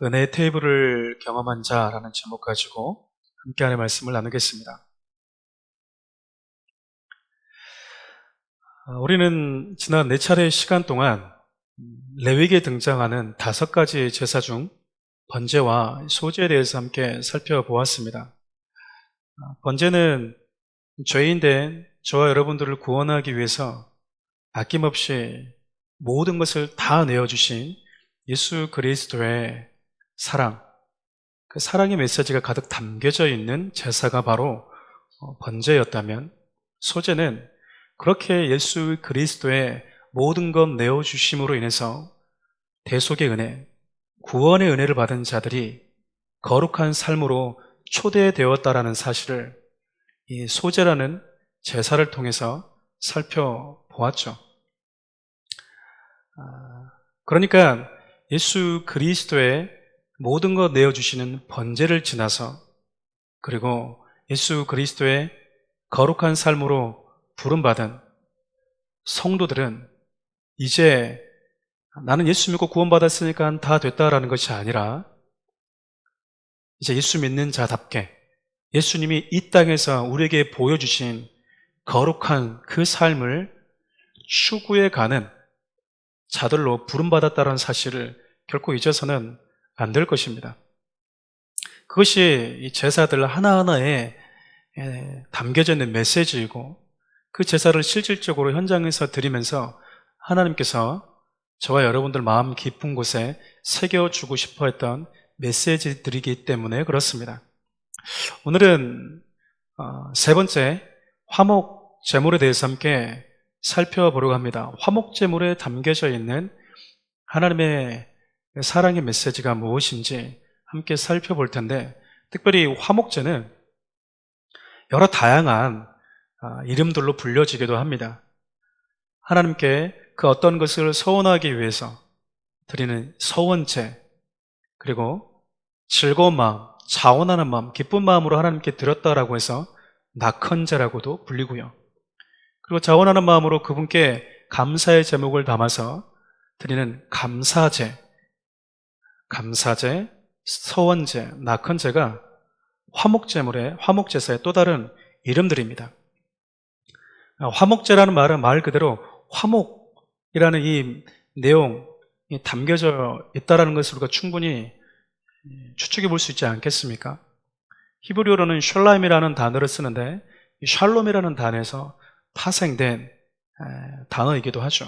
은혜의 테이블을 경험한 자라는 제목 가지고 함께하는 말씀을 나누겠습니다. 우리는 지난 4차례의 시간 동안 레위기에 등장하는 5가지의 제사 중 번제와 소제에 대해서 함께 살펴보았습니다. 번제는 죄인된 저와 여러분들을 구원하기 위해서 아낌없이 모든 것을 다 내어주신 예수 그리스도의 사랑, 그 사랑의 메시지가 가득 담겨져 있는 제사가 바로 번제였다면, 소제는 그렇게 예수 그리스도의 모든 것 내어주심으로 인해서 대속의 은혜, 구원의 은혜를 받은 자들이 거룩한 삶으로 초대되었다라는 사실을 이 소제라는 제사를 통해서 살펴보았죠. 그러니까 예수 그리스도의 모든 것 내어주시는 번제를 지나서, 그리고 예수 그리스도의 거룩한 삶으로 부름받은 성도들은 이제 나는 예수 믿고 구원받았으니까 다 됐다라는 것이 아니라, 이제 예수 믿는 자답게 예수님이 이 땅에서 우리에게 보여주신 거룩한 그 삶을 추구해 가는 자들로 부름받았다는 사실을 결코 잊어서는 안 될 것입니다. 그것이 이 제사들 하나하나에 담겨져 있는 메시지이고, 그 제사를 실질적으로 현장에서 드리면서 하나님께서 저와 여러분들 마음 깊은 곳에 새겨주고 싶어 했던 메시지들이기 때문에 그렇습니다. 오늘은 세 번째 화목 제물에 대해서 함께 살펴보려고 합니다. 화목 제물에 담겨져 있는 하나님의 사랑의 메시지가 무엇인지 함께 살펴볼 텐데, 특별히 화목제는 여러 다양한 이름들로 불려지기도 합니다. 하나님께 그 어떤 것을 서원하기 위해서 드리는 서원제, 그리고 즐거운 마음, 자원하는 마음, 기쁜 마음으로 하나님께 드렸다라고 해서 낙헌제라고도 불리고요. 그리고 자원하는 마음으로 그분께 감사의 제목을 담아서 드리는 감사제, 서원제, 낙헌제가 화목제사의 또 다른 이름들입니다. 화목제라는 말은 말 그대로 화목이라는 이 내용이 담겨져 있다는 것을 우리가 충분히 추측해 볼 수 있지 않겠습니까? 히브리어로는 샬롬이라는 단어를 쓰는데, 이 샬롬이라는 단어에서 파생된 단어이기도 하죠.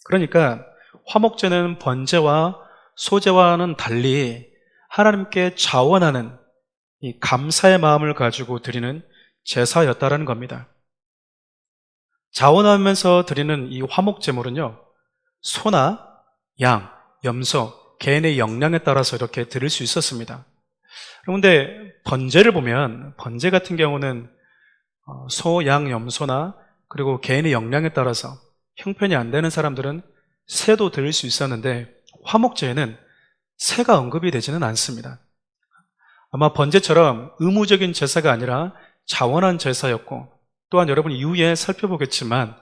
그러니까 화목제는 번제와 소제와는 달리 하나님께 자원하는 이 감사의 마음을 가지고 드리는 제사였다라는 겁니다. 자원하면서 드리는 이 화목제물은요, 소나 양, 염소, 개인의 역량에 따라서 이렇게 드릴 수 있었습니다. 그런데 번제를 보면, 번제 같은 경우는 소, 양, 염소나 그리고 개인의 역량에 따라서 형편이 안 되는 사람들은 새도 드릴 수 있었는데, 화목제에는 새가 언급이 되지는 않습니다. 아마 번제처럼 의무적인 제사가 아니라 자원한 제사였고, 또한 여러분 이후에 살펴보겠지만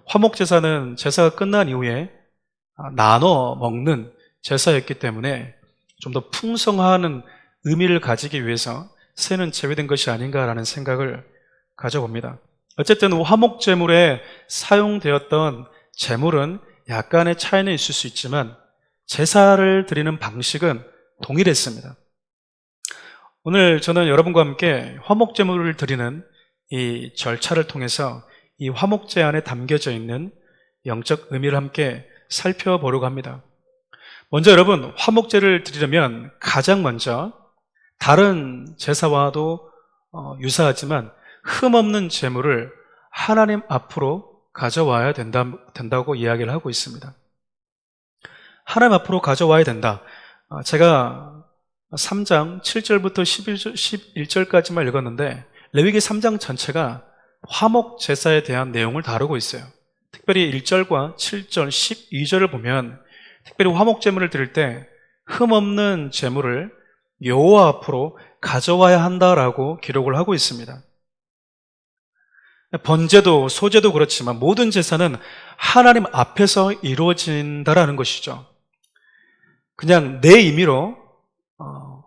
화목제사는 제사가 끝난 이후에 나눠 먹는 제사였기 때문에 좀 더 풍성한 의미를 가지기 위해서 새는 제외된 것이 아닌가라는 생각을 가져봅니다. 어쨌든 화목제물에 사용되었던 제물은 약간의 차이는 있을 수 있지만 제사를 드리는 방식은 동일했습니다. 오늘 저는 여러분과 함께 화목제물을 드리는 이 절차를 통해서 이 화목제 안에 담겨져 있는 영적 의미를 함께 살펴보려고 합니다. 먼저 여러분, 화목제를 드리려면 가장 먼저 다른 제사와도 유사하지만 흠없는 제물을 하나님 앞으로 가져와야 된다고 이야기를 하고 있습니다. 하나님 앞으로 가져와야 된다. 제가 3장 7절부터 11절까지만 읽었는데 레위기 3장 전체가 화목 제사에 대한 내용을 다루고 있어요. 특별히 1절과 7절, 12절을 보면 특별히 화목 제물을 드릴 때 흠없는 제물을 여호와 앞으로 가져와야 한다라고 기록을 하고 있습니다. 번제도 소제도 그렇지만 모든 제사는 하나님 앞에서 이루어진다라는 것이죠. 그냥 내 임의로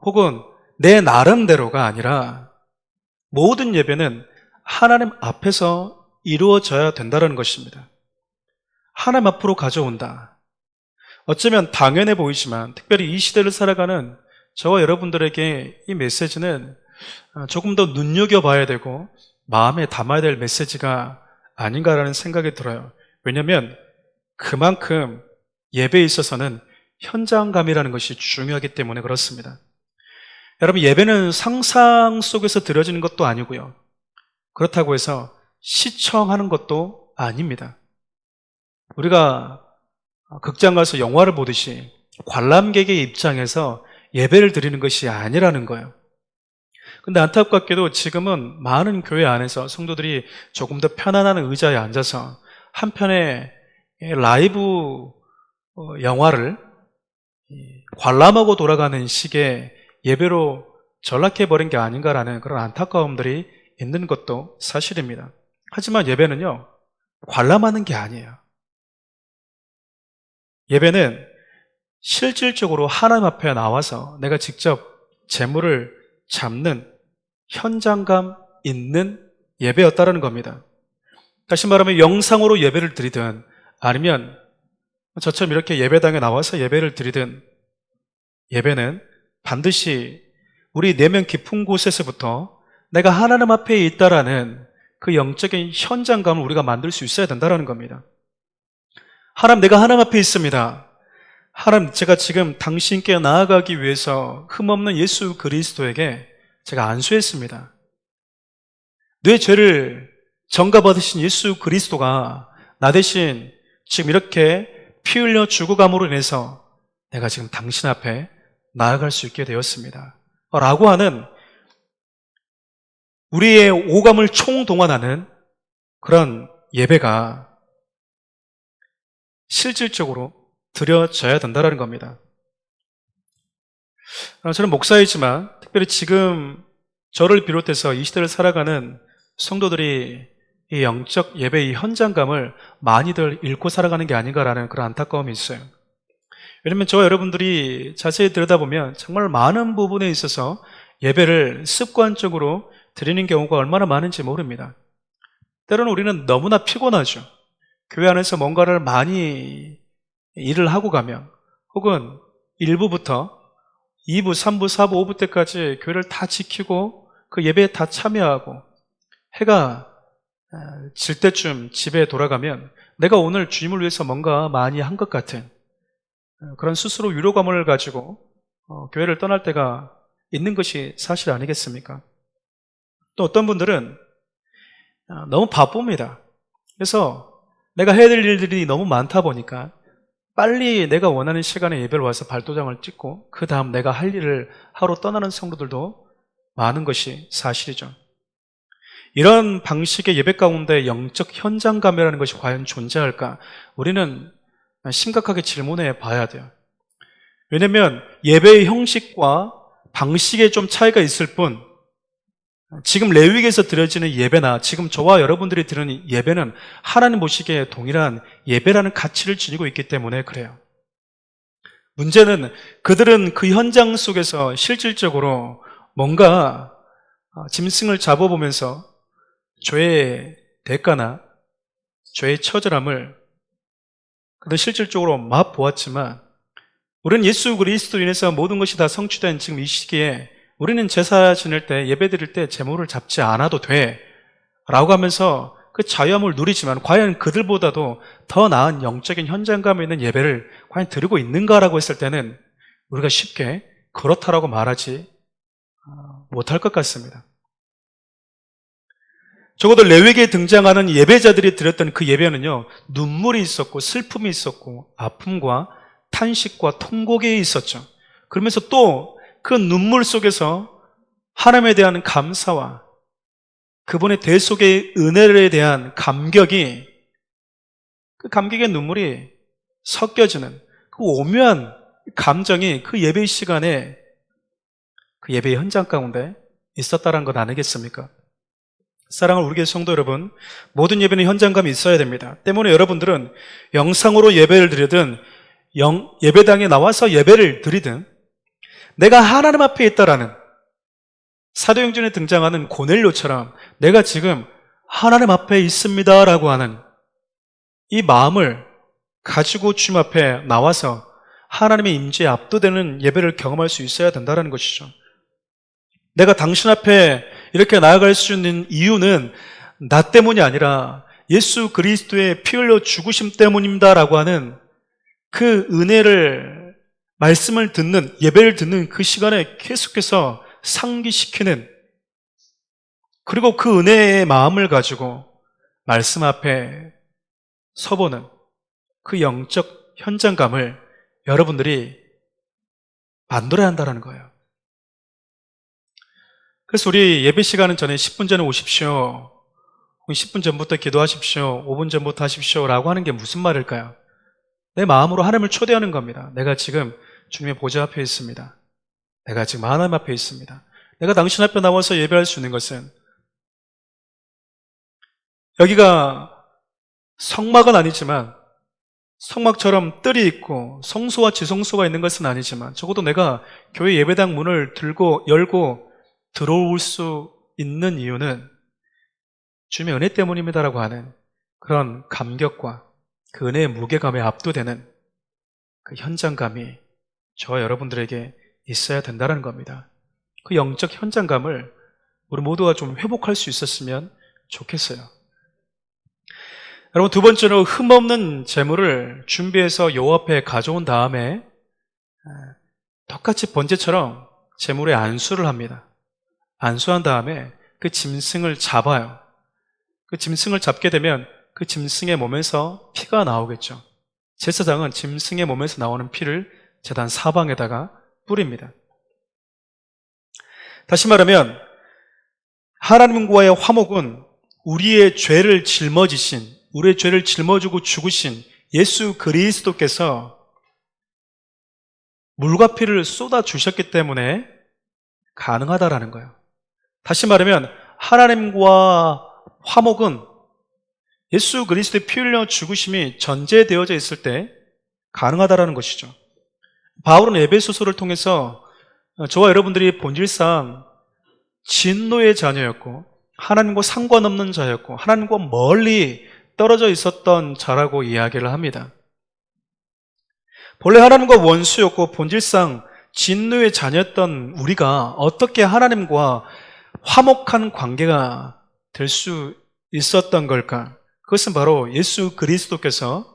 혹은 내 나름대로가 아니라 모든 예배는 하나님 앞에서 이루어져야 된다는 것입니다. 하나님 앞으로 가져온다. 어쩌면 당연해 보이지만 특별히 이 시대를 살아가는 저와 여러분들에게 이 메시지는 조금 더 눈여겨봐야 되고 마음에 담아야 될 메시지가 아닌가라는 생각이 들어요. 왜냐하면 그만큼 예배에 있어서는 현장감이라는 것이 중요하기 때문에 그렇습니다. 여러분, 예배는 상상 속에서 드려지는 것도 아니고요. 그렇다고 해서 시청하는 것도 아닙니다. 우리가 극장 가서 영화를 보듯이 관람객의 입장에서 예배를 드리는 것이 아니라는 거예요. 근데 안타깝게도 지금은 많은 교회 안에서 성도들이 조금 더 편안한 의자에 앉아서 한편의 라이브 영화를 관람하고 돌아가는 식의 예배로 전락해버린 게 아닌가라는 그런 안타까움들이 있는 것도 사실입니다. 하지만 예배는요, 관람하는 게 아니에요. 예배는 실질적으로 하나님 앞에 나와서 내가 직접 제물을 잡는 현장감 있는 예배였다는 겁니다. 다시 말하면 영상으로 예배를 드리든 아니면 저처럼 이렇게 예배당에 나와서 예배를 드리든 예배는 반드시 우리 내면 깊은 곳에서부터 내가 하나님 앞에 있다라는 그 영적인 현장감을 우리가 만들 수 있어야 된다는 겁니다. 하나님, 내가 하나님 앞에 있습니다. 하나님, 제가 지금 당신께 나아가기 위해서 흠없는 예수 그리스도에게 제가 안수했습니다. 내 죄를 전가받으신 예수 그리스도가 나 대신 지금 이렇게 피 흘려 죽어감으로 인해서 내가 지금 당신 앞에 나아갈 수 있게 되었습니다. 라고 하는 우리의 오감을 총동원하는 그런 예배가 실질적으로 드려져야 된다는 겁니다. 저는 목사이지만 특별히 지금 저를 비롯해서 이 시대를 살아가는 성도들이 이 영적 예배의 현장감을 많이들 잃고 살아가는 게 아닌가라는 그런 안타까움이 있어요. 왜냐하면 저와 여러분들이 자세히 들여다보면 정말 많은 부분에 있어서 예배를 습관적으로 드리는 경우가 얼마나 많은지 모릅니다. 때로는 우리는 너무나 피곤하죠. 교회 안에서 뭔가를 많이 일을 하고 가면 혹은 1부부터 2부, 3부, 4부, 5부 때까지 교회를 다 지키고 그 예배에 다 참여하고 해가 질 때쯤 집에 돌아가면 내가 오늘 주님을 위해서 뭔가 많이 한 것 같은 그런 스스로 위로감을 가지고 교회를 떠날 때가 있는 것이 사실 아니겠습니까? 또 어떤 분들은 너무 바쁩니다. 그래서 내가 해야 될 일들이 너무 많다 보니까 빨리 내가 원하는 시간에 예배를 와서 발도장을 찍고 그 다음 내가 할 일을 하러 떠나는 성도들도 많은 것이 사실이죠. 이런 방식의 예배 가운데 영적 현장감이라는 것이 과연 존재할까? 우리는 심각하게 질문해 봐야 돼요. 왜냐하면 예배의 형식과 방식에 좀 차이가 있을 뿐 지금 레위기에서 드려지는 예배나 지금 저와 여러분들이 드리는 예배는 하나님 보시기에 동일한 예배라는 가치를 지니고 있기 때문에 그래요. 문제는 그들은 그 현장 속에서 실질적으로 뭔가 짐승을 잡아보면서 죄의 대가나 죄의 처절함을 그들 실질적으로 맛보았지만 우리는 예수 그리스도 인해서 모든 것이 다 성취된 지금 이 시기에 우리는 제사 지낼 때 예배 드릴 때 제물을 잡지 않아도 돼 라고 하면서 그 자유함을 누리지만 과연 그들보다도 더 나은 영적인 현장감 있는 예배를 과연 드리고 있는가라고 했을 때는 우리가 쉽게 그렇다라고 말하지 못할 것 같습니다. 적어도 레위기에 등장하는 예배자들이 드렸던 그 예배는요, 눈물이 있었고 슬픔이 있었고 아픔과 탄식과 통곡이 있었죠. 그러면서 또 그 눈물 속에서 하나님에 대한 감사와 그분의 대속의 은혜에 대한 감격이 그 감격의 눈물이 섞여지는 그 오묘한 감정이 그 예배 시간에 그 예배의 현장 가운데 있었다는 것 아니겠습니까? 사랑하는 우리 교회 성도 여러분, 모든 예배는 현장감이 있어야 됩니다. 때문에 여러분들은 영상으로 예배를 드리든 예배당에 나와서 예배를 드리든 내가 하나님 앞에 있다라는, 사도행전에 등장하는 고넬료처럼 내가 지금 하나님 앞에 있습니다라고 하는 이 마음을 가지고 주님 앞에 나와서 하나님의 임재에 압도되는 예배를 경험할 수 있어야 된다는 것이죠. 내가 당신 앞에 이렇게 나아갈 수 있는 이유는 나 때문이 아니라 예수 그리스도의 피 흘려 죽으심 때문입니다라고 하는 그 은혜를, 말씀을 듣는, 예배를 듣는 그 시간에 계속해서 상기시키는, 그리고 그 은혜의 마음을 가지고 말씀 앞에 서보는 그 영적 현장감을 여러분들이 만들어야 한다는 거예요. 그래서 우리 예배 시간은 전에 10분 전에 오십시오, 10분 전부터 기도하십시오, 5분 전부터 하십시오 라고 하는 게 무슨 말일까요? 내 마음으로 하나님을 초대하는 겁니다. 내가 지금 주님의 보좌 앞에 있습니다. 내가 지금 하나님 앞에 있습니다. 내가 당신 앞에 나와서 예배할 수 있는 것은, 여기가 성막은 아니지만, 성막처럼 뜰이 있고 성소와 지성소가 있는 것은 아니지만, 적어도 내가 교회 예배당 문을 열고 들어올 수 있는 이유는 주님의 은혜 때문입니다라고 하는 그런 감격과 그 은혜의 무게감에 압도되는 그 현장감이 저와 여러분들에게 있어야 된다는 겁니다. 그 영적 현장감을 우리 모두가 좀 회복할 수 있었으면 좋겠어요. 여러분, 두 번째로 흠없는 제물을 준비해서 여호와 앞에 가져온 다음에 똑같이 번제처럼 제물에 안수를 합니다. 안수한 다음에 그 짐승을 잡아요. 그 짐승을 잡게 되면 그 짐승의 몸에서 피가 나오겠죠. 제사장은 짐승의 몸에서 나오는 피를 제단 사방에다가 뿌립니다. 다시 말하면 하나님과의 화목은 우리의 죄를 짊어지고 죽으신 예수 그리스도께서 물과 피를 쏟아 주셨기 때문에 가능하다라는 거예요. 다시 말하면 하나님과 화목은 예수 그리스도의 피 흘려 죽으심이 전제되어져 있을 때 가능하다라는 것이죠. 바울은 에베소서를 통해서 저와 여러분들이 본질상 진노의 자녀였고 하나님과 상관없는 자였고 하나님과 멀리 떨어져 있었던 자라고 이야기를 합니다. 본래 하나님과 원수였고 본질상 진노의 자녀였던 우리가 어떻게 하나님과 화목한 관계가 될 수 있었던 걸까? 그것은 바로 예수 그리스도께서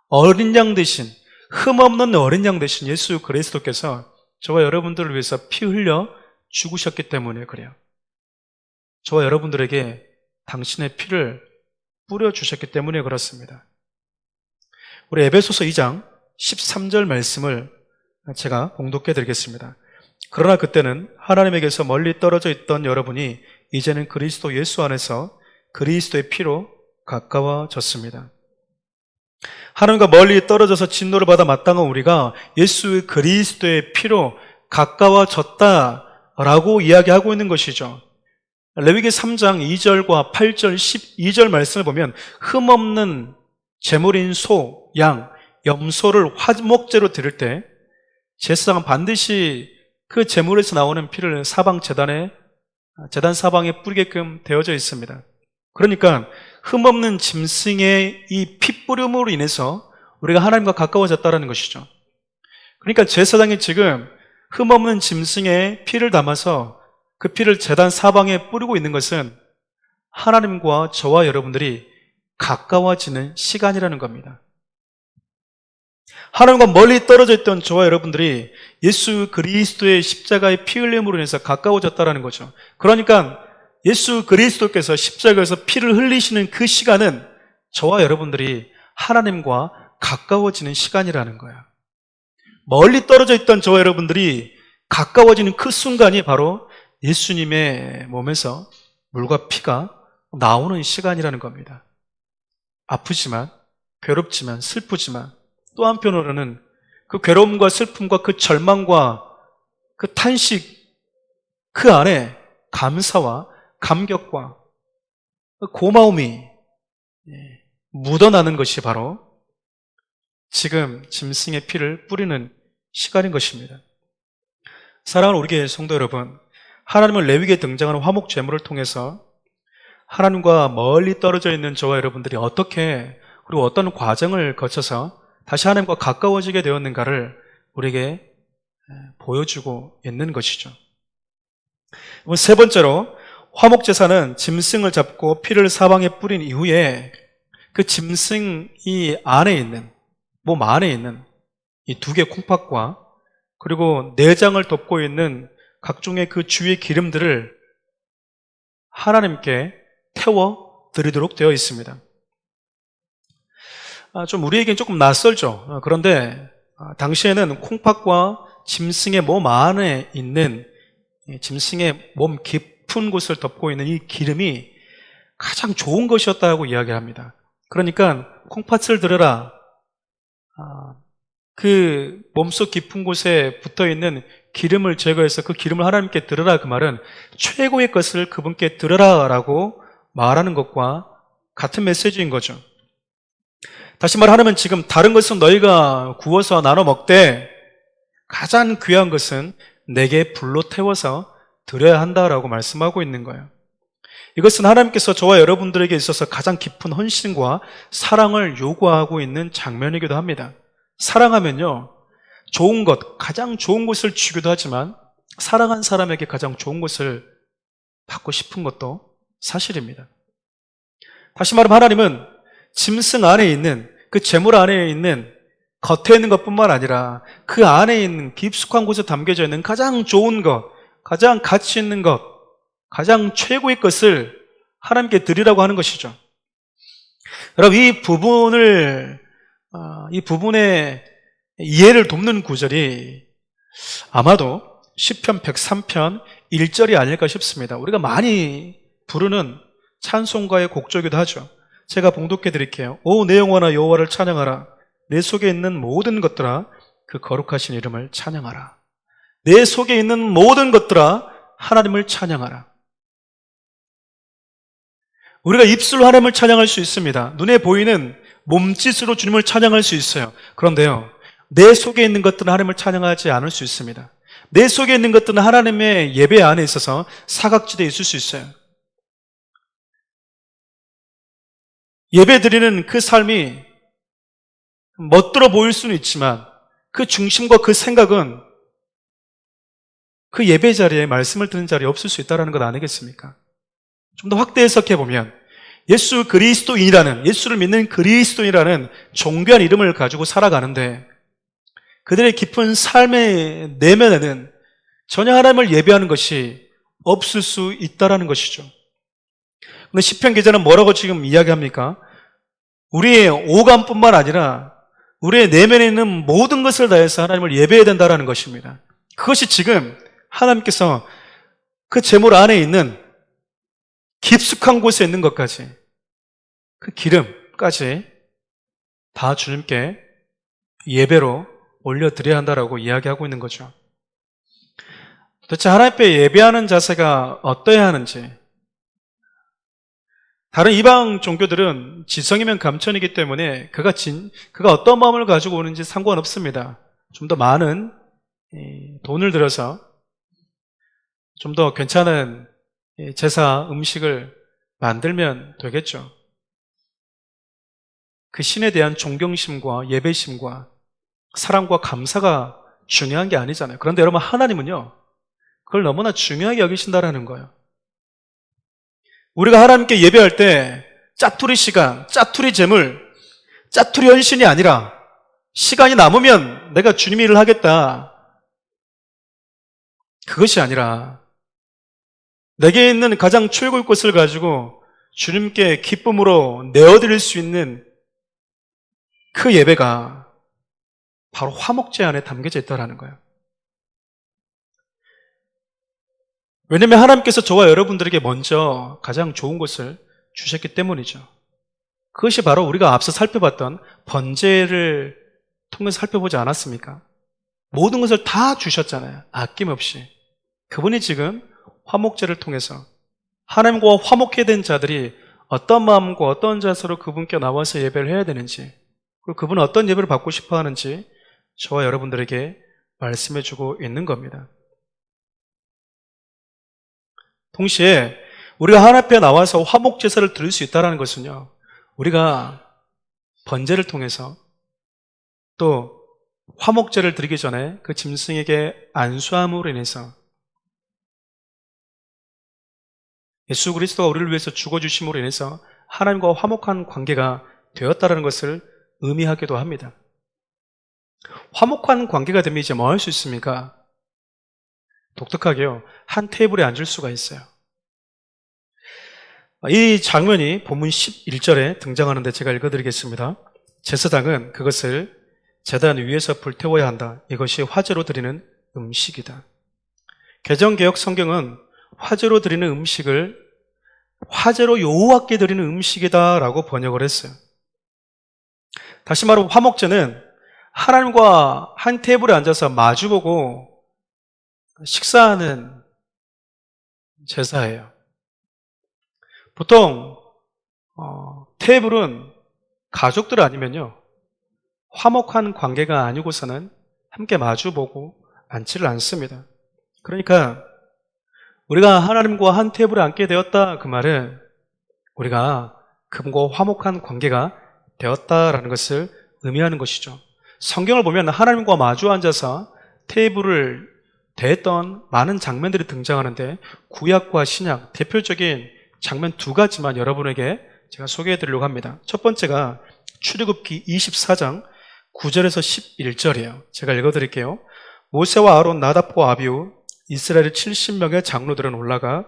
어린 양 대신, 흠없는 어린 양 대신 예수 그리스도께서 저와 여러분들을 위해서 피 흘려 죽으셨기 때문에 그래요. 저와 여러분들에게 당신의 피를 뿌려주셨기 때문에 그렇습니다. 우리 에베소서 2장 13절 말씀을 제가 봉독해 드리겠습니다. 그러나 그때는 하나님에게서 멀리 떨어져 있던 여러분이 이제는 그리스도 예수 안에서 그리스도의 피로 가까워졌습니다. 하나님과 멀리 떨어져서 진노를 받아 마땅한 우리가 예수 그리스도의 피로 가까워졌다라고 이야기하고 있는 것이죠. 레위기 3장 2절과 8절, 12절 말씀을 보면 흠없는 제물인 소, 양, 염소를 화목제로 드릴 때 제사장은 반드시 그 제물에서 나오는 피를 제단 사방에 뿌리게끔 되어져 있습니다. 그러니까 흠없는 짐승의 이 피뿌림으로 인해서 우리가 하나님과 가까워졌다는 것이죠. 그러니까 제사장이 지금 흠없는 짐승의 피를 담아서 그 피를 제단 사방에 뿌리고 있는 것은 하나님과 저와 여러분들이 가까워지는 시간이라는 겁니다. 하나님과 멀리 떨어져 있던 저와 여러분들이 예수 그리스도의 십자가의 피 흘림으로 인해서 가까워졌다는 거죠. 그러니까 예수 그리스도께서 십자가에서 피를 흘리시는 그 시간은 저와 여러분들이 하나님과 가까워지는 시간이라는 거예요. 멀리 떨어져 있던 저와 여러분들이 가까워지는 그 순간이 바로 예수님의 몸에서 물과 피가 나오는 시간이라는 겁니다. 아프지만, 괴롭지만, 슬프지만 또 한편으로는 그 괴로움과 슬픔과 그 절망과 그 탄식, 그 안에 감사와 감격과 고마움이 묻어나는 것이 바로 지금 짐승의 피를 뿌리는 시간인 것입니다. 사랑하는 우리 교회 성도 여러분, 하나님은 레위기에 등장하는 화목 제물을 통해서 하나님과 멀리 떨어져 있는 저와 여러분들이 어떻게 그리고 어떤 과정을 거쳐서 다시 하나님과 가까워지게 되었는가를 우리에게 보여주고 있는 것이죠. 세 번째로 화목제사는 짐승을 잡고 피를 사방에 뿌린 이후에 그 짐승이 안에 있는, 몸 안에 있는 이 두 개의 콩팥과 그리고 내장을 덮고 있는 각종의 그 주위의 기름들을 하나님께 태워 드리도록 되어 있습니다. 좀 우리에겐 조금 낯설죠. 그런데 당시에는 콩팥과 짐승의 몸 안에 있는 짐승의 몸 깊은 곳을 덮고 있는 이 기름이 가장 좋은 것이었다고 이야기합니다. 그러니까 콩팥을 들어라. 그 몸속 깊은 곳에 붙어있는 기름을 제거해서 그 기름을 하나님께 들어라. 그 말은 최고의 것을 그분께 들어라 라고 말하는 것과 같은 메시지인 거죠. 다시 말하면 지금 다른 것은 너희가 구워서 나눠 먹되 가장 귀한 것은 내게 불로 태워서 드려야 한다라고 말씀하고 있는 거예요. 이것은 하나님께서 저와 여러분들에게 있어서 가장 깊은 헌신과 사랑을 요구하고 있는 장면이기도 합니다. 사랑하면요, 좋은 것, 가장 좋은 것을 주기도 하지만 사랑한 사람에게 가장 좋은 것을 받고 싶은 것도 사실입니다. 다시 말하면 하나님은 짐승 안에 있는 그 재물 안에 있는 겉에 있는 것뿐만 아니라 그 안에 있는 깊숙한 곳에 담겨져 있는 가장 좋은 것, 가장 가치 있는 것, 가장 최고의 것을 하나님께 드리라고 하는 것이죠. 여러분, 이 부분의 이해를 돕는 구절이 아마도 시편 103편 1절이 아닐까 싶습니다. 우리가 많이 부르는 찬송가의 곡조이기도 하죠. 제가 봉독해 드릴게요. 오 내 영혼아 여호와를 찬양하라. 내 속에 있는 모든 것들아 그 거룩하신 이름을 찬양하라. 내 속에 있는 모든 것들아 하나님을 찬양하라. 우리가 입술로 하나님을 찬양할 수 있습니다. 눈에 보이는 몸짓으로 주님을 찬양할 수 있어요. 그런데요, 내 속에 있는 것들은 하나님을 찬양하지 않을 수 있습니다. 내 속에 있는 것들은 하나님의 예배 안에 있어서 사각지대에 있을 수 있어요. 예배 드리는 그 삶이 멋들어 보일 수는 있지만 그 중심과 그 생각은 그 예배 자리에, 말씀을 듣는 자리에 없을 수 있다는 것 아니겠습니까? 좀 더 확대 해석해 보면 예수 그리스도인이라는, 예수를 믿는 그리스도인이라는 존귀한 이름을 가지고 살아가는데 그들의 깊은 삶의 내면에는 전혀 하나님을 예배하는 것이 없을 수 있다는 것이죠. 근데 시편 기자는 뭐라고 지금 이야기합니까? 우리의 오감뿐만 아니라 우리의 내면에 있는 모든 것을 다해서 하나님을 예배해야 된다는 것입니다. 그것이 지금 하나님께서 그 제물 안에 있는 깊숙한 곳에 있는 것까지, 그 기름까지 다 주님께 예배로 올려드려야 한다라고 이야기하고 있는 거죠. 도대체 하나님 앞에 예배하는 자세가 어떠해야 하는지, 다른 이방 종교들은 지성이면 감천이기 때문에 그가 어떤 마음을 가지고 오는지 상관없습니다. 좀 더 많은 돈을 들여서 좀 더 괜찮은 제사 음식을 만들면 되겠죠. 그 신에 대한 존경심과 예배심과 사랑과 감사가 중요한 게 아니잖아요. 그런데 여러분, 하나님은요, 그걸 너무나 중요하게 여기신다라는 거예요. 우리가 하나님께 예배할 때 짜투리 시간, 짜투리 재물, 짜투리 헌신이 아니라 시간이 남으면 내가 주님 일을 하겠다, 그것이 아니라 내게 있는 가장 최고의 것을 가지고 주님께 기쁨으로 내어드릴 수 있는 그 예배가 바로 화목제 안에 담겨져 있다는 거예요. 왜냐하면 하나님께서 저와 여러분들에게 먼저 가장 좋은 것을 주셨기 때문이죠. 그것이 바로 우리가 앞서 살펴봤던 번제를 통해서 살펴보지 않았습니까? 모든 것을 다 주셨잖아요. 아낌없이. 그분이 지금 화목제를 통해서 하나님과 화목해 된 자들이 어떤 마음과 어떤 자세로 그분께 나와서 예배를 해야 되는지, 그리고 그분은 어떤 예배를 받고 싶어 하는지 저와 여러분들에게 말씀해 주고 있는 겁니다. 동시에 우리가 하나님 앞에 나와서 화목 제사를 드릴 수 있다는 것은요, 우리가 번제를 통해서 또 화목제를 드리기 전에 그 짐승에게 안수함으로 인해서 예수 그리스도가 우리를 위해서 죽어주심으로 인해서 하나님과 화목한 관계가 되었다는 것을 의미하기도 합니다. 화목한 관계가 되면 이제 뭐 할 수 있습니까? 독특하게요, 한 테이블에 앉을 수가 있어요. 이 장면이 본문 11절에 등장하는데 제가 읽어드리겠습니다. 제사장은 그것을 제단 위에서 불태워야 한다. 이것이 화제로 드리는 음식이다. 개정개혁 성경은 화제로 드리는 음식을 화제로 여호와께 드리는 음식이다라고 번역을 했어요. 다시 말하면 화목제는 하나님과 한 테이블에 앉아서 마주보고 식사하는 제사예요. 보통 테이블은 가족들 아니면요, 화목한 관계가 아니고서는 함께 마주보고 앉지를 않습니다. 그러니까 우리가 하나님과 한 테이블에 앉게 되었다, 그 말은 우리가 그분과 화목한 관계가 되었다라는 것을 의미하는 것이죠. 성경을 보면 하나님과 마주 앉아서 테이블을 대했던 많은 장면들이 등장하는데, 구약과 신약 대표적인 장면 두 가지만 여러분에게 제가 소개해 드리려고 합니다. 첫 번째가 출애굽기 24장 9절에서 11절이에요. 제가 읽어드릴게요. 모세와 아론, 나답과 아비후, 이스라엘의 70명의 장로들은 올라가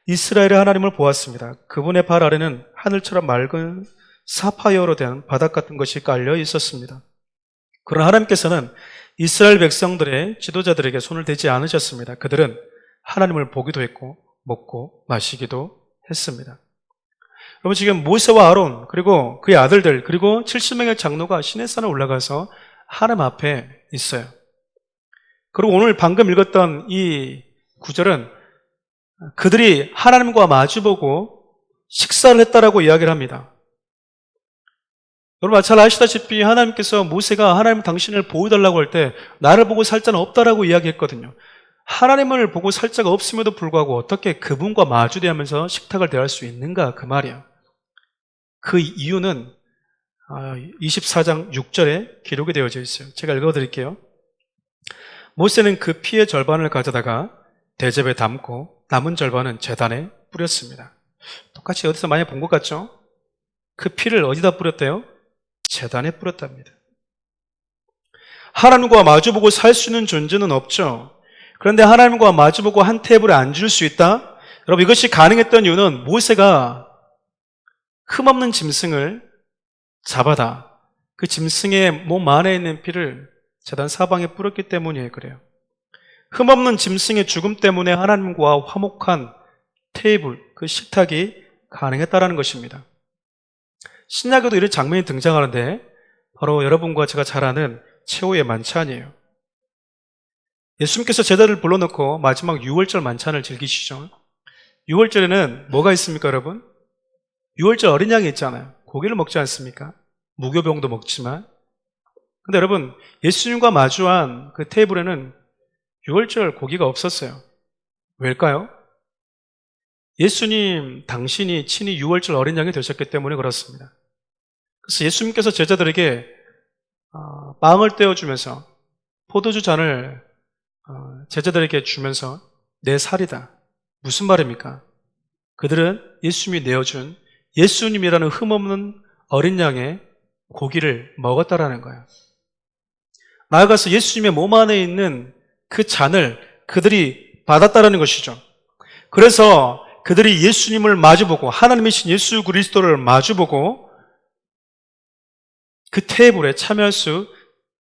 이스라엘의 하나님을 보았습니다. 그분의 발 아래는 하늘처럼 맑은 사파이어로 된 바닥 같은 것이 깔려 있었습니다. 그러나 하나님께서는 이스라엘 백성들의 지도자들에게 손을 대지 않으셨습니다. 그들은 하나님을 보기도 했고 먹고 마시기도 했습니다. 여러분, 지금 모세와 아론 그리고 그의 아들들 그리고 70명의 장로가 시내산에 올라가서 하나님 앞에 있어요. 그리고 오늘 방금 읽었던 이 구절은 그들이 하나님과 마주보고 식사를 했다라고 이야기를 합니다. 여러분 잘 아시다시피 하나님께서 모세가 하나님 당신을 보여달라고 할 때 나를 보고 살 자는 없다라고 이야기했거든요. 하나님을 보고 살 자가 없음에도 불구하고 어떻게 그분과 마주대하면서 식탁을 대할 수 있는가, 그 말이에요. 그 이유는 24장 6절에 기록이 되어져 있어요. 제가 읽어드릴게요. 모세는 그 피의 절반을 가져다가 대접에 담고 남은 절반은 제단에 뿌렸습니다. 똑같이 어디서 많이 본 것 같죠? 그 피를 어디다 뿌렸대요? 제단에 뿌렸답니다. 하나님과 마주보고 살 수 있는 존재는 없죠. 그런데 하나님과 마주보고 한 테이블에 앉을 수 있다? 여러분, 이것이 가능했던 이유는 모세가 흠없는 짐승을 잡아다 그 짐승의 몸 안에 있는 피를 제단 사방에 뿌렸기 때문이에요. 그래요. 흠없는 짐승의 죽음 때문에 하나님과 화목한 테이블, 그 식탁이 가능했다는 것입니다. 신약에도 이런 장면이 등장하는데 바로 여러분과 제가 잘 아는 최후의 만찬이에요. 예수님께서 제자를 불러놓고 마지막 6월절 만찬을 즐기시죠. 6월절에는 뭐가 있습니까, 여러분? 6월절 어린 양이 있잖아요. 고기를 먹지 않습니까? 무교병도 먹지만. 근데 여러분, 예수님과 마주한 그 테이블에는 6월절 고기가 없었어요. 왜일까요? 예수님 당신이 친히 6월절 어린 양이 되셨기 때문에 그렇습니다. 그래서 예수님께서 제자들에게 빵을 떼어주면서 포도주 잔을 제자들에게 주면서 내 살이다. 무슨 말입니까? 그들은 예수님이 내어준 예수님이라는 흠없는 어린 양의 고기를 먹었다라는 거예요. 나아가서 예수님의 몸 안에 있는 그 잔을 그들이 받았다라는 것이죠. 그래서 그들이 예수님을 마주보고 하나님이신 예수 그리스도를 마주보고 그 테이블에 참여할 수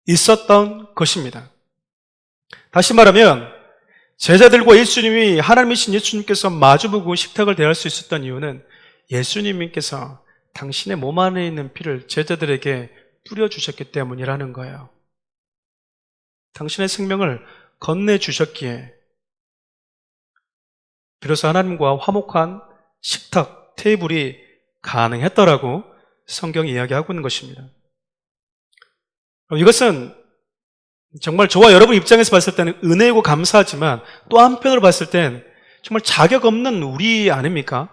있었던 것입니다. 다시 말하면 제자들과 예수님이 하나님이신 예수님께서 마주보고 식탁을 대할 수 있었던 이유는 예수님께서 당신의 몸 안에 있는 피를 제자들에게 뿌려주셨기 때문이라는 거예요. 당신의 생명을 건네주셨기에 비로소 하나님과 화목한 식탁, 테이블이 가능했다라고 성경이 이야기하고 있는 것입니다. 이것은 정말 저와 여러분 입장에서 봤을 때는 은혜이고 감사하지만 또 한편으로 봤을 땐 정말 자격 없는 우리 아닙니까?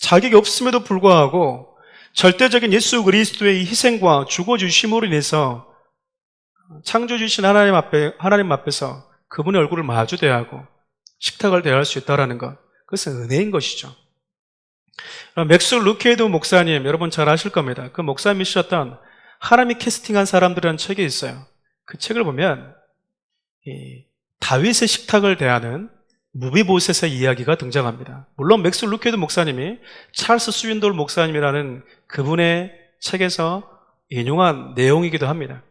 자격이 없음에도 불구하고 절대적인 예수 그리스도의 희생과 죽어주심으로 인해서 창조주신 하나님 앞에서 그분의 얼굴을 마주 대하고 식탁을 대할 수 있다는 것, 그것은 은혜인 것이죠. 맥스 루케이드 목사님, 여러분 잘 아실 겁니다. 그 목사님이셨던 하나님이 캐스팅한 사람들이라는 책이 있어요. 그 책을 보면 이 다윗의 식탁을 대하는 무비보셋의 이야기가 등장합니다. 물론 맥스 루케이드 목사님이 찰스 스윈돌 목사님이라는 그분의 책에서 인용한 내용이기도 합니다.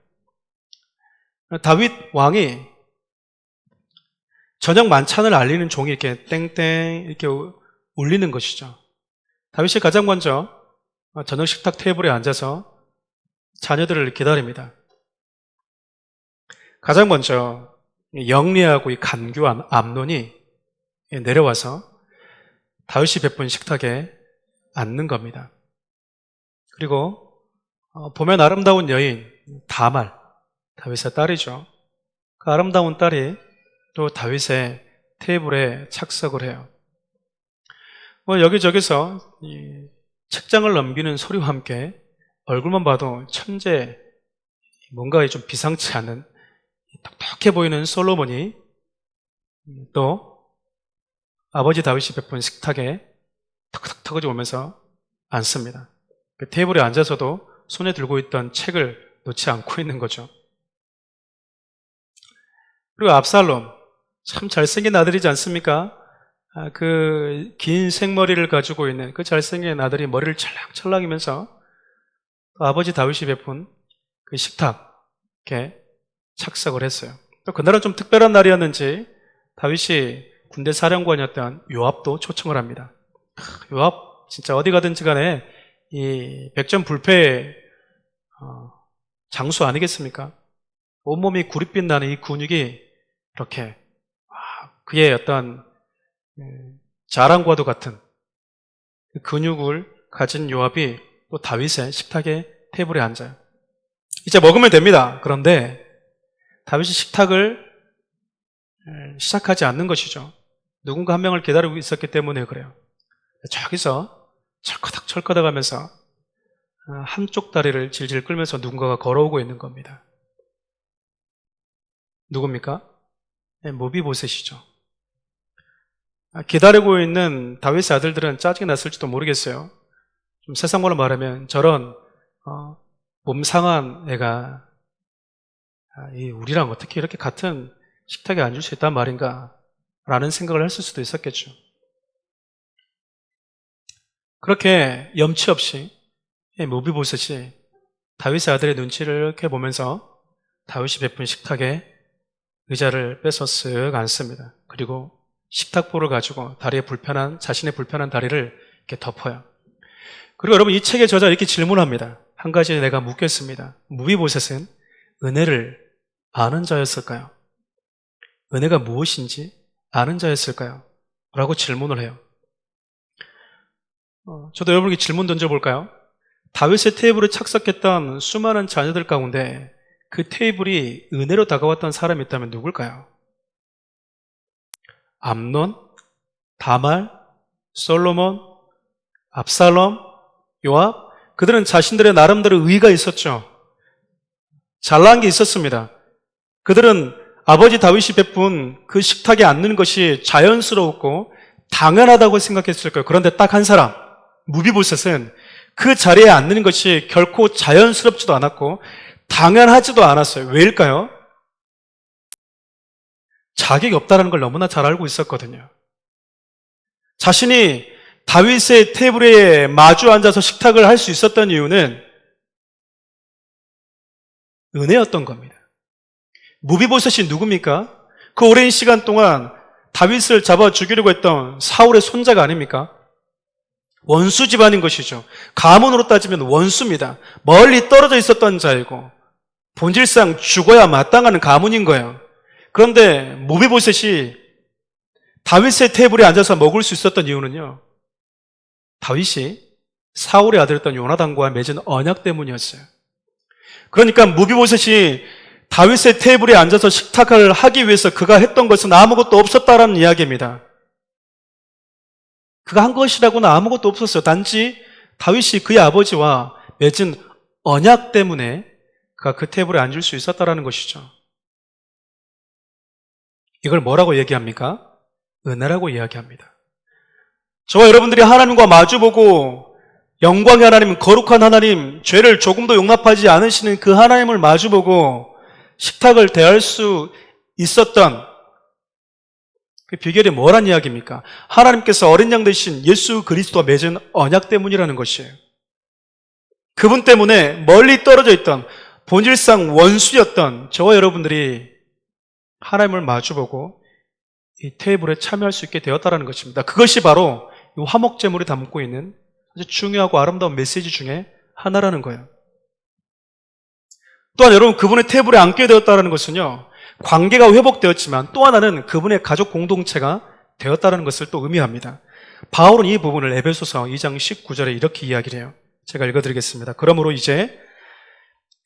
다윗 왕이 저녁 만찬을 알리는 종이 이렇게 땡땡 이렇게 울리는 것이죠. 다윗이 가장 먼저 저녁 식탁 테이블에 앉아서 자녀들을 기다립니다. 가장 먼저 영리하고 간교한 암논이 내려와서 다윗이 베푼 식탁에 앉는 겁니다. 그리고 보면 아름다운 여인 다말, 다윗의 딸이죠. 그 아름다운 딸이 또 다윗의 테이블에 착석을 해요. 여기저기서 이 책장을 넘기는 소리와 함께 얼굴만 봐도 천재, 뭔가 좀 비상치 않은 똑똑해 보이는 솔로몬이 또 아버지 다윗이 베푼 식탁에 턱턱턱 오면서 앉습니다. 그 테이블에 앉아서도 손에 들고 있던 책을 놓지 않고 있는 거죠. 그리고 압살롬, 참 잘생긴 아들이지 않습니까? 그 긴 생머리를 가지고 있는 그 잘생긴 아들이 머리를 찰랑찰랑이면서 아버지 다윗이 베푼 그 식탁에 착석을 했어요. 또 그날은 좀 특별한 날이었는지 다윗이 군대 사령관이었던 요압도 초청을 합니다. 요압 진짜 어디 가든지 간에 이 백전불패의 장수 아니겠습니까? 온몸이 구릿빛 나는 이 근육이 이렇게 그의 어떤 자랑과도 같은 근육을 가진 요압이 또 다윗의 식탁에 테이블에 앉아요. 이제 먹으면 됩니다. 그런데 다윗이 식탁을 시작하지 않는 것이죠. 누군가 한 명을 기다리고 있었기 때문에 그래요. 저기서 철커덕 하면서 한쪽 다리를 질질 끌면서 누군가가 걸어오고 있는 겁니다. 누굽니까? 모비보셋이죠. 기다리고 있는 다윗의 아들들은 짜증이 났을지도 모르겠어요. 좀 세상말로 말하면 저런 몸 상한 애가 우리랑 어떻게 이렇게 같은 식탁에 앉을 수 있단 말인가 라는 생각을 했을 수도 있었겠죠. 그렇게 염치 없이 모비보셋이 다윗의 아들의 눈치를 이렇게 보면서 다윗이 베푼 식탁에 의자를 빼서 쓱 앉습니다. 그리고 식탁보를 가지고 자신의 불편한 다리를 이렇게 덮어요. 그리고 여러분 이 책의 저자 이렇게 질문합니다. 한 가지 내가 묻겠습니다. 무비보셋은 은혜를 아는 자였을까요? 은혜가 무엇인지 아는 자였을까요? 라고 질문을 해요. 저도 여러분에게 질문 던져볼까요? 다윗의 테이블에 착석했던 수많은 자녀들 가운데 그 테이블이 은혜로 다가왔던 사람이 있다면 누굴까요? 암논, 다말, 솔로몬, 압살롬, 요압, 그들은 자신들의 나름대로 의의가 있었죠. 잘난 게 있었습니다. 그들은 아버지 다윗이 베푼 그 식탁에 앉는 것이 자연스러웠고 당연하다고 생각했을 거예요. 그런데 딱 한 사람, 무비보셋은 그 자리에 앉는 것이 결코 자연스럽지도 않았고 당연하지도 않았어요. 왜일까요? 자격이 없다는 걸 너무나 잘 알고 있었거든요. 자신이 다윗의 테이블에 마주 앉아서 식탁을 할 수 있었던 이유는 은혜였던 겁니다. 무비보셋이 누굽니까? 그 오랜 시간 동안 다윗을 잡아 죽이려고 했던 사울의 손자가 아닙니까? 원수 집안인 것이죠. 가문으로 따지면 원수입니다. 멀리 떨어져 있었던 자이고 본질상 죽어야 마땅한 가문인 거예요. 그런데 모비보셋이 다윗의 테이블에 앉아서 먹을 수 있었던 이유는요, 다윗이 사울의 아들이었던 요나단과 맺은 언약 때문이었어요. 그러니까 모비보셋이 다윗의 테이블에 앉아서 식탁을 하기 위해서 그가 했던 것은 아무것도 없었다라는 이야기입니다. 그가 한 것이라고는 아무것도 없었어요. 단지 다윗이 그의 아버지와 맺은 언약 때문에 그가 그 테이블에 앉을 수 있었다는 것이죠. 이걸 뭐라고 얘기합니까? 은혜라고 이야기합니다. 저와 여러분들이 하나님과 마주보고 영광의 하나님, 거룩한 하나님, 죄를 조금도 용납하지 않으시는 그 하나님을 마주보고 식탁을 대할 수 있었던 그 비결이 뭐란 이야기입니까? 하나님께서 어린 양 되신 예수 그리스도와 맺은 언약 때문이라는 것이에요. 그분 때문에 멀리 떨어져 있던 본질상 원수였던 저와 여러분들이 하나님을 마주보고 이 테이블에 참여할 수 있게 되었다는 것입니다. 그것이 바로 이 화목제물이 담고 있는 아주 중요하고 아름다운 메시지 중에 하나라는 거예요. 또한 여러분, 그분의 테이블에 앉게 되었다는 것은요, 관계가 회복되었지만 또 하나는 그분의 가족 공동체가 되었다는 것을 또 의미합니다. 바울은 이 부분을 에베소서 2장 19절에 이렇게 이야기를 해요. 제가 읽어드리겠습니다. 그러므로 이제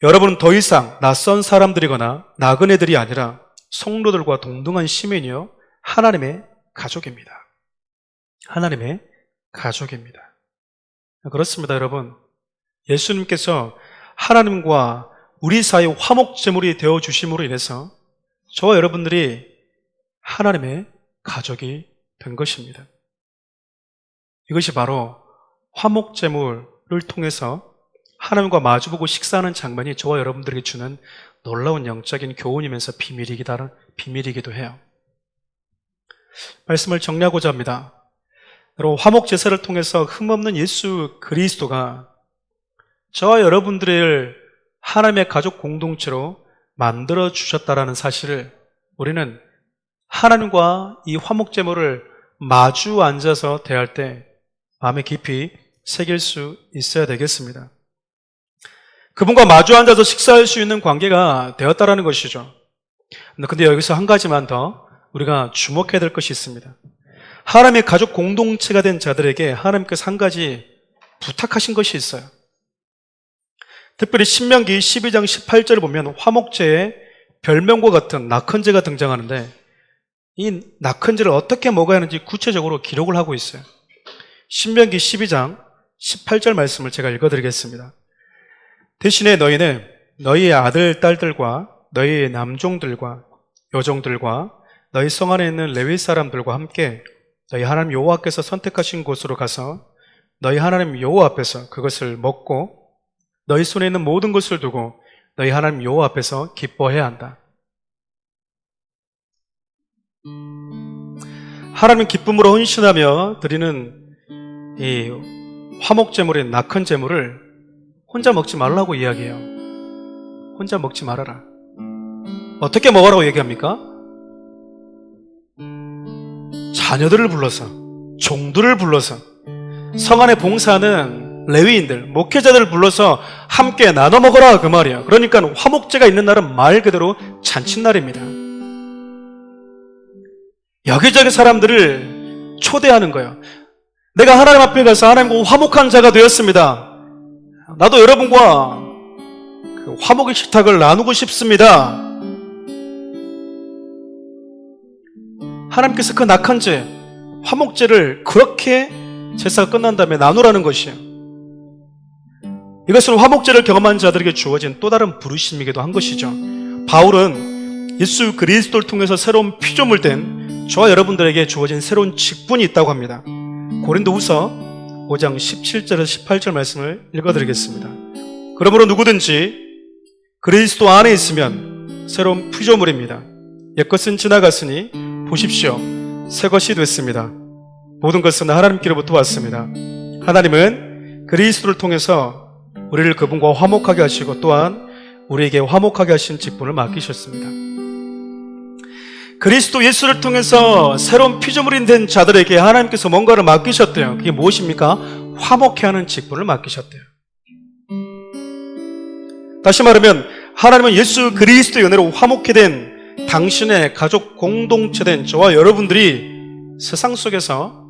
여러분은 더 이상 낯선 사람들이거나 나그네들이 아니라 성도들과 동등한 시민이요 하나님의 가족입니다. 하나님의 가족입니다. 그렇습니다, 여러분. 예수님께서 하나님과 우리 사이 화목제물이 되어주심으로 인해서 저와 여러분들이 하나님의 가족이 된 것입니다. 이것이 바로 화목제물을 통해서 하나님과 마주보고 식사하는 장면이 저와 여러분들에게 주는 놀라운 영적인 교훈이면서 비밀이기도 해요. 말씀을 정리하고자 합니다. 여러분, 화목제사를 통해서 흠없는 예수 그리스도가 저와 여러분들을 하나님의 가족 공동체로 만들어 주셨다라는 사실을 우리는 하나님과 이 화목제물을 마주 앉아서 대할 때 마음에 깊이 새길 수 있어야 되겠습니다. 그분과 마주 앉아서 식사할 수 있는 관계가 되었다라는 것이죠. 근데 여기서 한 가지만 더 우리가 주목해야 될 것이 있습니다. 하나님의 가족 공동체가 된 자들에게 하나님께서 한 가지 부탁하신 것이 있어요. 특별히 신명기 12장 18절을 보면 화목제에 별명과 같은 낙헌제가 등장하는데 이 낙헌제를 어떻게 먹어야 하는지 구체적으로 기록을 하고 있어요. 신명기 12장 18절 말씀을 제가 읽어드리겠습니다. 대신에 너희는 너희의 아들, 딸들과 너희의 남종들과 여종들과 너희 성 안에 있는 레위 사람들과 함께 너희 하나님 여호와께서 선택하신 곳으로 가서 너희 하나님 여호와 앞에서 그것을 먹고 너희 손에 있는 모든 것을 두고 너희 하나님 여호와 앞에서 기뻐해야 한다. 하나님 기쁨으로 헌신하며 드리는 이 화목제물인 낙헌제물을 혼자 먹지 말라고 이야기해요. 혼자 먹지 말아라. 어떻게 먹으라고 얘기합니까? 자녀들을 불러서, 종들을 불러서, 성 안에 봉사하는 레위인들, 목회자들을 불러서 함께 나눠 먹어라 그 말이에요. 그러니까 화목제가 있는 날은 말 그대로 잔칫날입니다. 여기저기 사람들을 초대하는 거예요. 내가 하나님 앞에 가서 하나님과 화목한 자가 되었습니다. 나도 여러분과 그 화목의 식탁을 나누고 싶습니다. 하나님께서 그 낙헌제, 화목제를 그렇게 제사가 끝난 다음에 나누라는 것이에요. 이것은 화목제를 경험한 자들에게 주어진 또 다른 부르심이기도 한 것이죠. 바울은 예수 그리스도를 통해서 새로운 피조물 된 저와 여러분들에게 주어진 새로운 직분이 있다고 합니다. 고린도후서 5장 17절에서 18절 말씀을 읽어드리겠습니다. 그러므로 누구든지 그리스도 안에 있으면 새로운 피조물입니다. 옛것은 지나갔으니 보십시오, 새 것이 됐습니다. 모든 것은 하나님께로부터 왔습니다. 하나님은 그리스도를 통해서 우리를 그분과 화목하게 하시고 또한 우리에게 화목하게 하신 직분을 맡기셨습니다. 그리스도 예수를 통해서 새로운 피조물이 된 자들에게 하나님께서 뭔가를 맡기셨대요. 그게 무엇입니까? 화목해 하는 직분을 맡기셨대요. 다시 말하면 하나님은 예수 그리스도의 은혜로 화목해 된 당신의 가족 공동체 된 저와 여러분들이 세상 속에서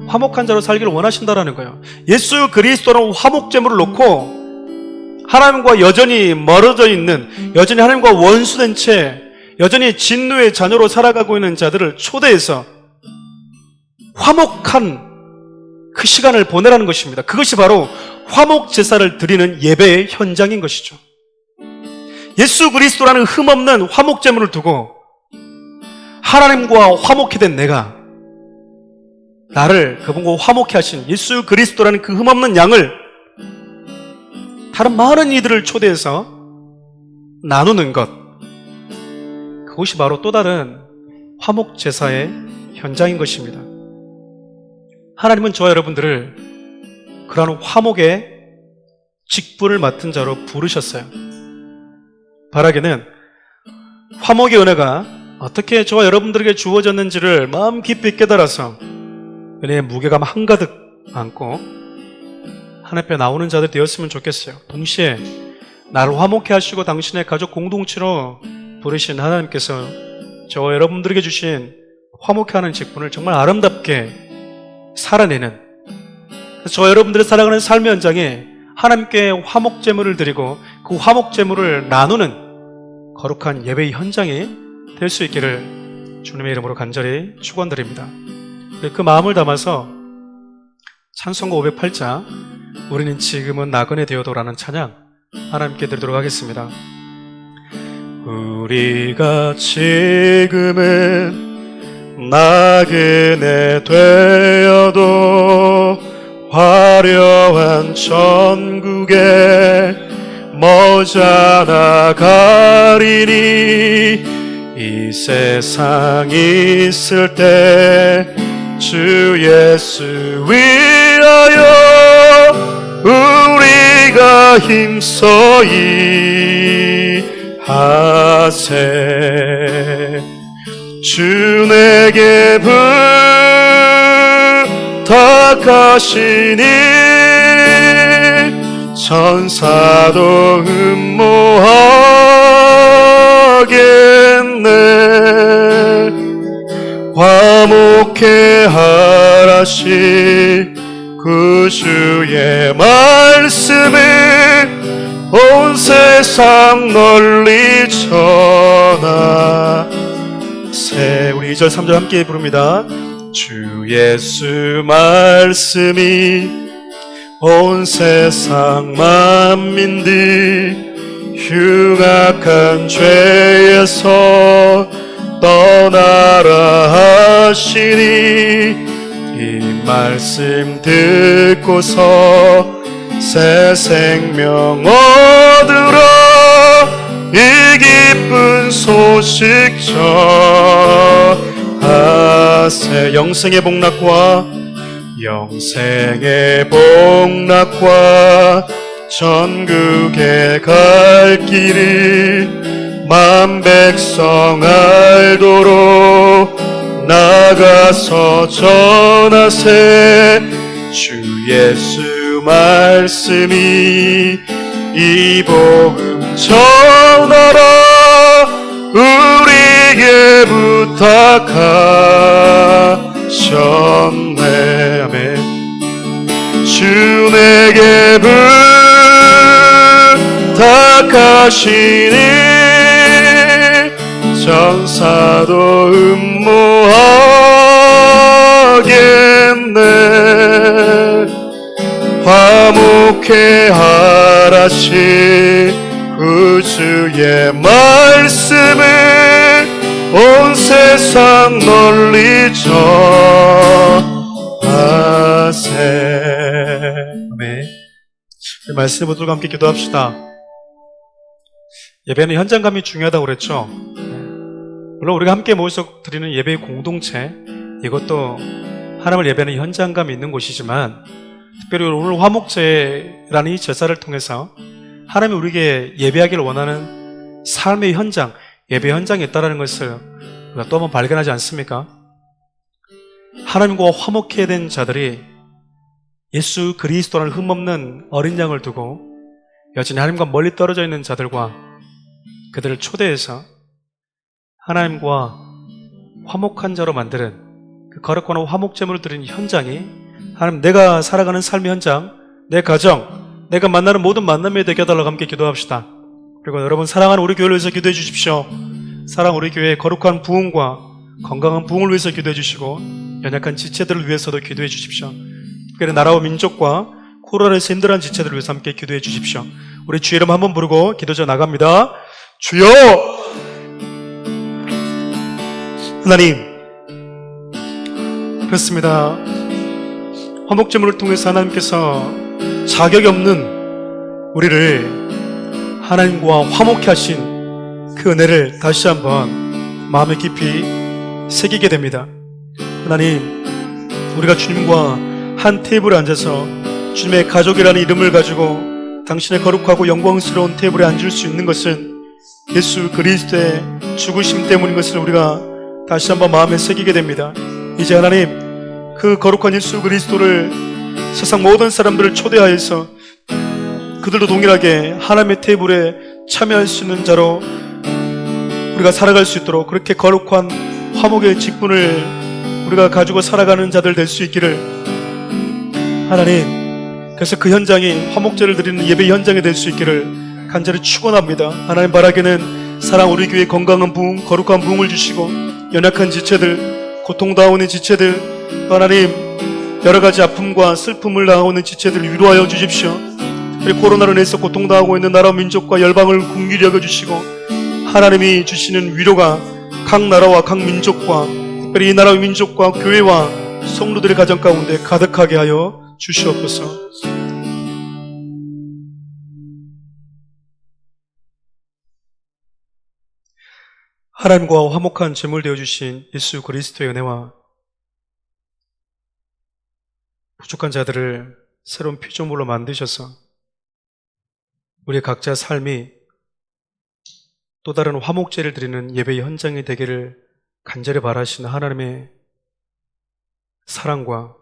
화목한 자로 살기를 원하신다라는 거예요. 예수 그리스도는 화목제물을 놓고 하나님과 여전히 멀어져 있는, 여전히 하나님과 원수된 채 여전히 진노의 자녀로 살아가고 있는 자들을 초대해서 화목한 그 시간을 보내라는 것입니다. 그것이 바로 화목 제사를 드리는 예배의 현장인 것이죠. 예수 그리스도라는 흠없는 화목 제물을 두고 하나님과 화목히 된 내가, 나를 그분과 화목케 하신 예수 그리스도라는 그 흠없는 양을 다른 많은 이들을 초대해서 나누는 것, 그것이 바로 또 다른 화목 제사의 현장인 것입니다. 하나님은 저와 여러분들을 그러한 화목의 직분을 맡은 자로 부르셨어요. 바라기는 화목의 은혜가 어떻게 저와 여러분들에게 주어졌는지를 마음 깊이 깨달아서 은혜의 무게감 한가득 안고 하나님 앞에 나오는 자들 되었으면 좋겠어요. 동시에 나를 화목케 하시고 당신의 가족 공동체로 부르신 하나님께서 저와 여러분들에게 주신 화목케 하는 직분을 정말 아름답게 살아내는, 저와 여러분들이 살아가는 삶의 현장에 하나님께 화목 제물을 드리고 그 화목 제물을 나누는 거룩한 예배의 현장이 될 수 있기를 주님의 이름으로 간절히 축원드립니다. 그 마음을 담아서 찬송가 508장 우리는 지금은 나그네 되어도라는 찬양 하나님께 드리도록 하겠습니다. 우리가 지금은 나그네 되어도 화려한 천국에 머지않아 가리니 이 세상 있을 때 주 예수 위하여 우리가 힘써이 하세. 주 내게 부탁하시니 천사도 음모하겠네. 화목케 하라시 그 주의 말씀을 온 세상 널리 전하세. 우리 2절 3절 함께 부릅니다. 주 예수 말씀이 온 세상 만민들 흉악한 죄에서 떠나라 하시니 이 말씀 듣고서 새 생명 얻으라 이 기쁜 소식 전하세. 영생의 복락과 영생의 복락과 천국에 갈 길을 만 백성 알도록 나가서 전하세. 주 예수 말씀이 이 복음 전하라 우리에게 부탁하셨네. 아멘. 주 내게 부탁하시니 천사도 음모하겠네. 화목케 하라시 그 주의 말씀을 온 세상 널리 전하세. 아멘. 이 말씀을 붙들고 함께 기도합시다. 예배는 현장감이 중요하다고 그랬죠. 물론 우리가 함께 모여서 드리는 예배의 공동체, 이것도 하나님을 예배하는 현장감이 있는 곳이지만 특별히 오늘 화목제라는 이 제사를 통해서 하나님이 우리에게 예배하기를 원하는 삶의 현장, 예배 현장에 있다는 것을 우리가 또 한번 발견하지 않습니까? 하나님과 화목해 된 자들이 예수 그리스도라는 흠없는 어린 양을 두고 여전히 하나님과 멀리 떨어져 있는 자들과 그들을 초대해서 하나님과 화목한 자로 만드는 그 거룩한 화목제물을 드리는 현장이 하나님, 내가 살아가는 삶의 현장, 내 가정, 내가 만나는 모든 만남에 되게 해달라고 함께 기도합시다. 그리고 여러분, 사랑하는 우리 교회를 위해서 기도해 주십시오. 사랑 우리 교회의 거룩한 부흥과 건강한 부흥을 위해서 기도해 주시고 연약한 지체들을 위해서도 기도해 주십시오. 특별히 나라와 민족과 코로나에서 힘들어하는 지체들을 위해서 함께 기도해 주십시오. 우리 주 이름 한번 부르고 기도져 나갑니다. 주여! 하나님, 그렇습니다. 화목제물을 통해서 하나님께서 자격이 없는 우리를 하나님과 화목케 하신 그 은혜를 다시 한번 마음에 깊이 새기게 됩니다. 하나님, 우리가 주님과 한 테이블에 앉아서 주님의 가족이라는 이름을 가지고 당신의 거룩하고 영광스러운 테이블에 앉을 수 있는 것은 예수 그리스도의 죽으심 때문인 것을 우리가 다시 한번 마음에 새기게 됩니다. 이제 하나님, 그 거룩한 예수 그리스도를 세상 모든 사람들을 초대하여서 그들도 동일하게 하나님의 테이블에 참여할 수 있는 자로 우리가 살아갈 수 있도록 그렇게 거룩한 화목의 직분을 우리가 가지고 살아가는 자들 될 수 있기를 하나님, 그래서 그 현장이 화목제를 드리는 예배 현장이 될 수 있기를 간절히 축원합니다. 하나님 바라기는 사랑 우리 교회 건강한 부흥, 거룩한 부흥을 주시고 연약한 지체들, 고통당하는 지체들, 하나님 여러가지 아픔과 슬픔을 당하고 있는 지체들을 위로하여 주십시오. 그리고 코로나로 인해서 고통당하고 있는 나라 민족과 열방을 긍휼히 여겨주시고 하나님이 주시는 위로가 각 나라와 각 민족과 특별히 이 나라의 민족과 교회와 성도들의 가정 가운데 가득하게 하여 주시옵소서. 하나님과 화목한 제물 되어주신 예수 그리스도의 은혜와 부족한 자들을 새로운 피조물로 만드셔서 우리 각자의 삶이 또 다른 화목제를 드리는 예배의 현장이 되기를 간절히 바라시는 하나님의 사랑과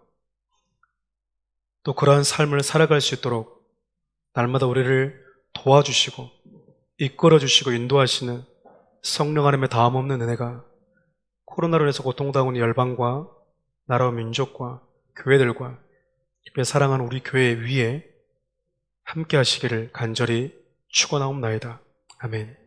또 그러한 삶을 살아갈 수 있도록 날마다 우리를 도와주시고 이끌어주시고 인도하시는 성령 하나님의 다함없는 은혜가 코로나로 인해서 고통당하는 열방과 나라와 민족과 교회들과 특별히 사랑하는 우리 교회 위에 함께 하시기를 간절히 축원하옵나이다. 아멘.